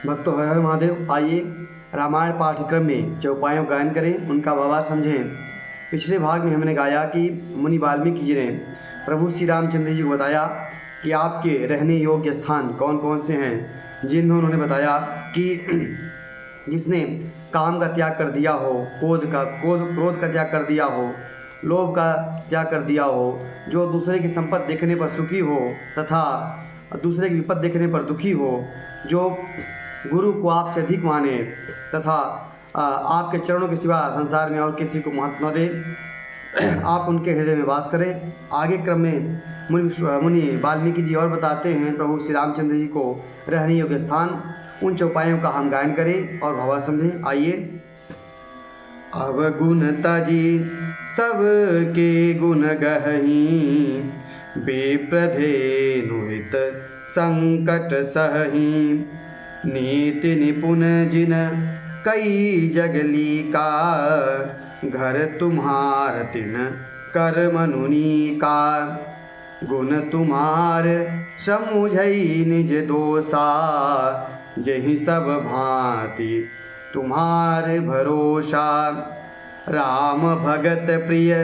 भक्तों, हर हर महादेव। आइए रामायण पाठ्यक्रम में जो उपायों का गायन करें उनका भावार्थ समझें। पिछले भाग में हमने गाया कि मुनि वाल्मीकि जी ने प्रभु श्री रामचंद्र जी को बताया कि आपके रहने योग्य स्थान कौन कौन से हैं, जिनमें उन्होंने बताया कि जिसने काम का त्याग कर दिया हो, क्रोध का त्याग कर दिया हो, लोभ का त्याग कर दिया हो, जो दूसरे की संपत्ति देखने पर सुखी हो तथा दूसरे की विपद देखने पर दुखी हो, जो गुरु को आपसे अधिक माने तथा आपके चरणों के सिवा संसार में और किसी को महत्व न दे, आप उनके हृदय में वास करें। आगे क्रम में मुनि वाल्मीकि जी और बताते हैं प्रभु श्री रामचंद्र जी को रहने योग्य स्थान। उन चौपायों का हम गायन करें और भावार्थ समझें। आइए। अवगुण तजी सबके गुण गहही, बेप्रधेनुहित संकट सहही, नीति निपुण जिन कई जगली का, घर तुम्हार तिन कर्म नुनी का, गुण तुम्हार समुझई निज दोषा, जहि सब भांति तुम्हार भरोसा, राम भगत प्रिय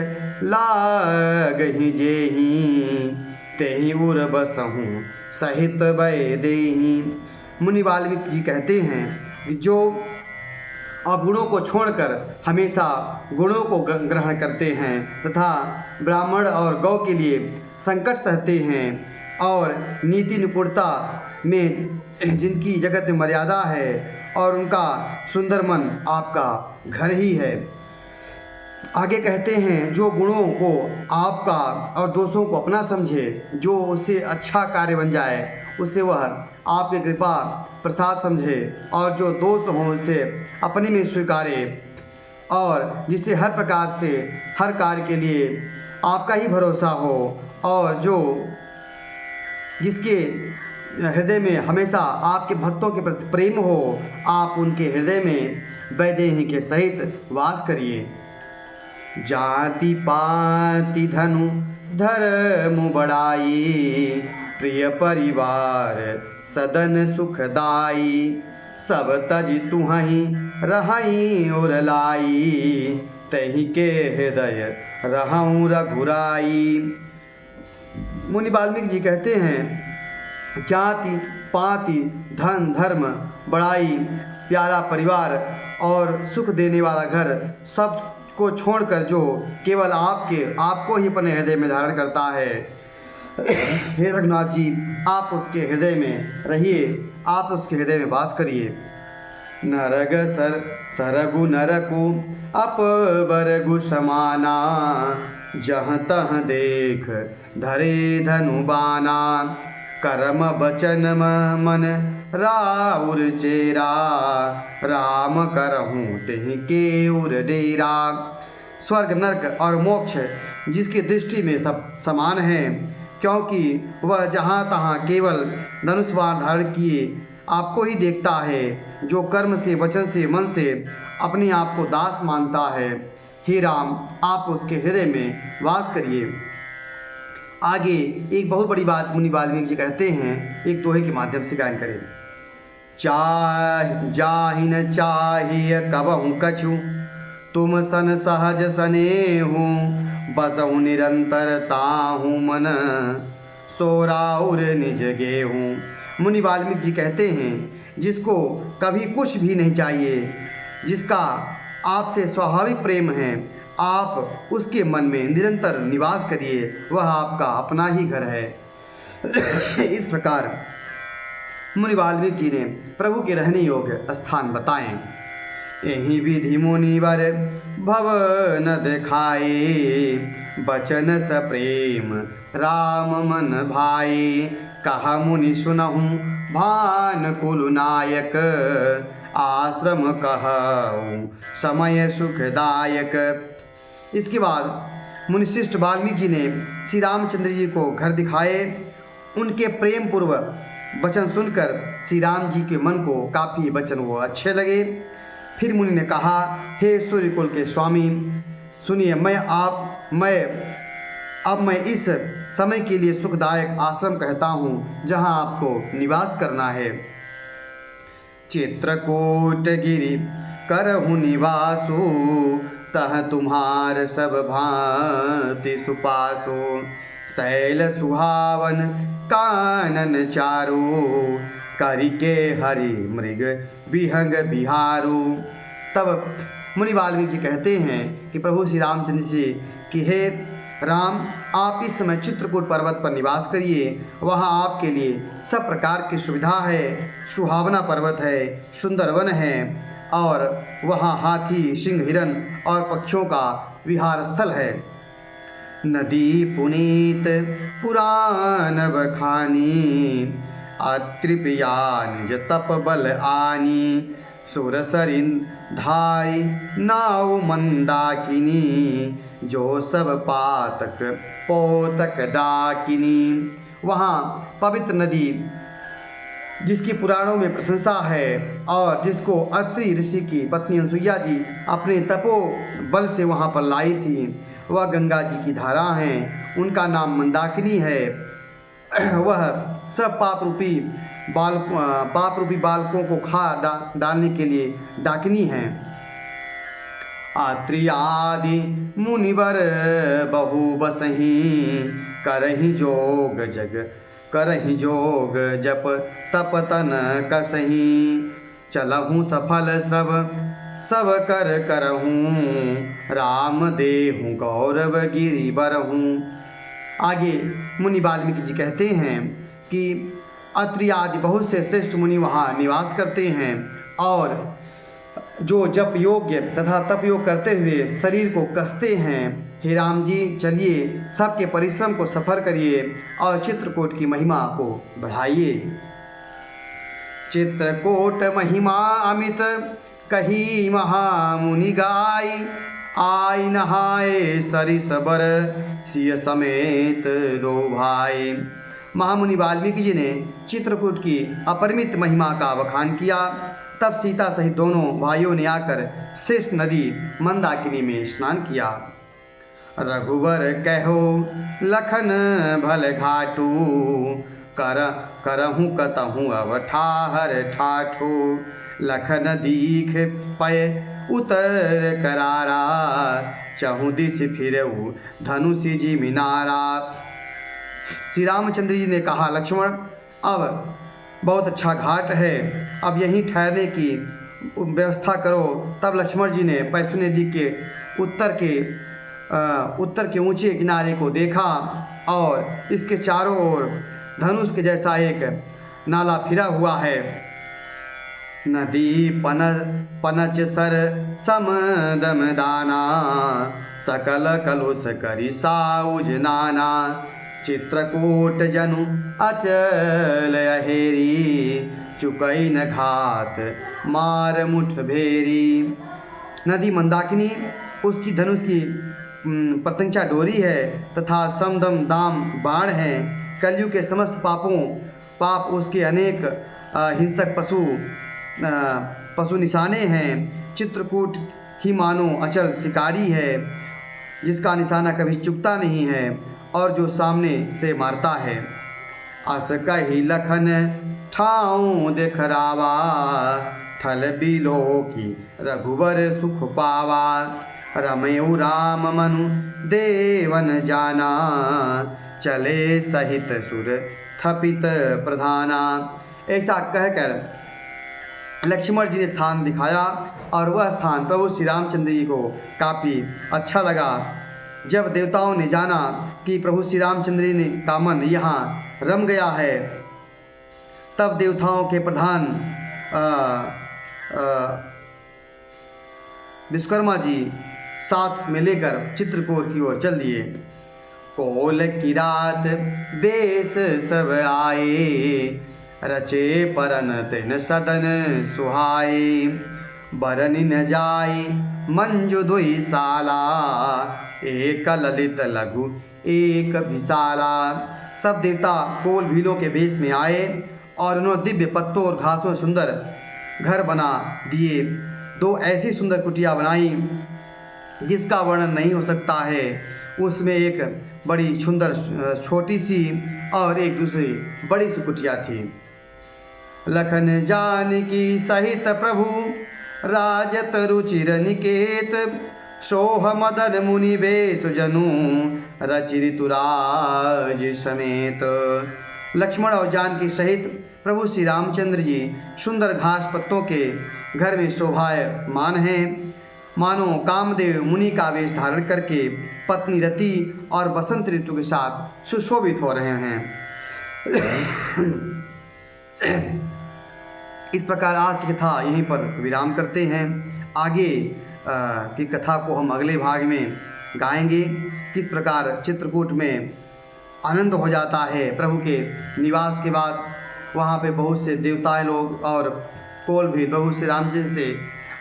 लागहि जेहि, तेहि उर बसहूँ सहित भय देहि। मुनि वाल्मीकि जी कहते हैं कि जो अवगुणों को छोड़कर हमेशा गुणों को ग्रहण करते हैं तथा ब्राह्मण और गौ के लिए संकट सहते हैं और नीति निपुणता में जिनकी जगत में मर्यादा है और उनका सुंदर मन आपका घर ही है। आगे कहते हैं जो गुणों को आपका और दोषों को अपना समझे, जो उससे अच्छा कार्य बन जाए उसे वह आपकी कृपा प्रसाद समझे, और जो दोष हों उसे अपने में स्वीकारे, और जिससे हर प्रकार से हर कार्य के लिए आपका ही भरोसा हो, और जो जिसके हृदय में हमेशा आपके भक्तों के प्रति प्रेम हो, आप उनके हृदय में वैदेही के सहित वास करिए। जाति पाति धनु धर्म बढ़ाई, प्रिय परिवार सदन सुखदाई, सब तज तुहहि रहई और लाई, तहि के हृदय रहऊँ रघुराई। मुनि वाल्मीकि जी कहते हैं जाति पाति धन धर्म बड़ाई, प्यारा परिवार और सुख देने वाला घर, सब को छोड़कर जो केवल आपको ही अपने हृदय में धारण करता है, हे रघुनाथ जी आप उसके हृदय में रहिए, आप उसके हृदय में वास करिए। नरग सरगु नरकु अपबरगु समाना, जहाँ तहाँ देख धरे धनु बाना, कर्म बचन मन राउर चेरा, राम करहूँ तेहि के उर डेरा। स्वर्ग नरक और मोक्ष जिसकी दृष्टि में सब समान हैं, क्योंकि वह जहाँ तहाँ केवल धनुष बाण धारण किए आपको ही देखता है, जो कर्म से वचन से मन से अपने आप को दास मानता है। हे राम आप उसके हृदय में वास करिए। आगे एक बहुत बड़ी बात मुनि वाल्मीकि जी कहते हैं, एक दोहे के माध्यम से गायन करें। जाहि न चाहिए कबहु कछु, तुम सन सहज सनेहु, बसहु निरंतर ताहु मन, सोराउर निज गेहूँ। मुनि वाल्मीकि जी कहते हैं जिसको कभी कुछ भी नहीं चाहिए, जिसका आपसे स्वाभाविक प्रेम है, आप उसके मन में निरंतर निवास करिए, वह आपका अपना ही घर है। इस प्रकार मुनि वाल्मीकि जी ने प्रभु के रहने योग्य स्थान बताएं। यही विधि मुनिवर भव न दिखाए, बचन स प्रेम राम मन भाई, कहा मुनि सुनहु भान कुल नायक, आश्रम कहूँ समय सुखदायक। इसके बाद मुनिशिष्ट वाल्मीकि जी ने श्री रामचंद्र जी को घर दिखाए। उनके प्रेम पूर्वक वचन सुनकर श्री राम जी के मन को काफ़ी वचन वो अच्छे लगे। फिर मुनि ने कहा, हे सूर्यकुल के स्वामी सुनिए, मैं इस समय के लिए सुखदायक आश्रम कहता हूँ, जहाँ आपको निवास करना है। चित्रकूट गिरि करहु निवासु, तह तुम्हार सब भांति सुपासु। शैल सुहावन कानन चारु, करिके हरि मृग विहंग बिहारू। तब मुनि वाल्मीकि जी कहते हैं कि प्रभु श्री रामचंद्र जी कि हे राम, आप इस समय चित्रकूट पर्वत पर निवास करिए। वहाँ आपके लिए सब प्रकार की सुविधा है। सुहावना पर्वत है, सुंदर वन है और वहाँ हाथी, सिंह, हिरन और पक्षियों का विहार स्थल है। नदी पुनीत पुराण बखानी, अत्रिप्रिया निज तप बल आनी। सुरसरिन धाई नाव मंदाकिनी, जो सब पातक पोतक डाकिनी। वहाँ पवित्र नदी जिसकी पुराणों में प्रशंसा है और जिसको अत्रि ऋषि की पत्नी अनसुईया जी अपने तपो बल से वहाँ पर लाई थी, वह गंगा जी की धारा हैं। उनका नाम मंदाकिनी है। वह सब पाप रूपी बालकों को खा डालने के लिए डाकिनी हैं। अत्रि आदि मुनिवर बहु बसही, करहि जोग जप तप तन कसही। चलहु सफल सब कर करहूँ, राम देहु गौरव गिरि बरहूँ। आगे मुनि वाल्मीकि जी कहते हैं कि अत्रि आदि बहुत से श्रेष्ठ मुनि वहाँ निवास करते हैं और जो जप योग्य तथा तप योग करते हुए शरीर को कसते हैं। हे राम जी, चलिए सबके परिश्रम को सफल करिए और चित्रकूट की महिमा को बढ़ाइए। चित्रकूट महिमा अमित कही महामुनि गाय, आई नहाए सरिस बर सिय समेत दो भाई। महामुनि वाल्मीकि जी ने चित्रकूट की अपरिमित महिमा का बखान किया। तब सीता सहित दोनों भाइयों ने आकर श्रेष्ठ नदी मंदाकिनी में स्नान किया। रघुवर कहो लखन भल घाटू, करहूँ कतहूँ अब ठाहर ठाठू। लखन दीख पय उतर करारा, चहु दिस फिरऊ धनुष जी मिनारा। श्री रामचंद्र जी ने कहा, लक्ष्मण अब बहुत अच्छा घाट है, अब यहीं ठहरने की व्यवस्था करो। तब लक्ष्मण जी ने पैसु नदी के उत्तर के ऊंचे किनारे को देखा और इसके चारों ओर धनुष के जैसा एक नाला फिरा हुआ है। नदी पनच सर समदम दाना, सकल कलुष करि साउज नाना। चित्रकूट जनु अचल अहेरी, चुकई न घात मार मुठ भेरी। नदी मंदाकिनी उसकी धनुष की प्रत्यंचा डोरी है तथा समदम दाम बाण है। कलयुग के समस्त पाप उसके अनेक हिंसक पशु निशाने हैं। चित्रकूट ही मानो अचल शिकारी है, जिसका निशाना कभी चुकता नहीं है और जो सामने से मारता है। अस कही लखन ठाऊं देखरावा, थल बिलो की रघुवर सुख पावा। रमयु राम मनु देवन जाना, चले सहित सुर थपित प्रधाना। ऐसा कहकर लक्ष्मण जी ने स्थान दिखाया और वह स्थान प्रभु श्री रामचंद्र जी को काफ़ी अच्छा लगा। जब देवताओं ने जाना कि प्रभु श्री रामचंद्र जी का मन यहाँ रम गया है, तब देवताओं के प्रधान विश्वकर्मा जी साथ में लेकर चित्रकूट की ओर चल दिए। कोल की रात बेस सब आए, रचे परन तिन सदन सुहाए। बरनि न जाय मंजु दुई साला, एक ललित लघु एक विशाला। सब देवता कोल भीलों के भेष में आए और उन्होंने दिव्य पत्तों और घासों से सुंदर घर बना दिए। दो ऐसी सुंदर कुटिया बनाई जिसका वर्णन नहीं हो सकता है। उसमें एक बड़ी सुंदर छोटी सी और एक दूसरी बड़ी सी कुटिया थी। लखन जानकी सहित प्रभु राजत रुचिर निकेत। सोह मदन मुनि बेश जनु रचि ऋतुराज समेत। लक्ष्मण और जानकी सहित प्रभु श्री रामचंद्र जी सुंदर घास पत्तों के घर में शोभायमान हैं। मानो कामदेव मुनि का वेश धारण करके पत्नी रति और बसंत ऋतु के साथ सुशोभित हो रहे हैं। इस प्रकार आज की कथा यहीं पर विराम करते हैं। आगे की कथा को हम अगले भाग में गाएंगे। किस प्रकार चित्रकूट में आनंद हो जाता है प्रभु के निवास के बाद। वहाँ पे बहुत से देवताएं लोग और कोल भी प्रभु श्री रामचंद्र से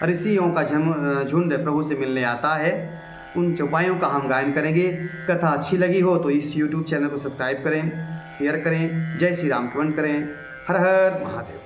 ऋषियों का झुंड प्रभु से मिलने आता है। उन चौपाइयों का हम गायन करेंगे। कथा अच्छी लगी हो तो इस YouTube चैनल को सब्सक्राइब करें, शेयर करें। जय श्री राम कमेंट करें। हर हर महादेव।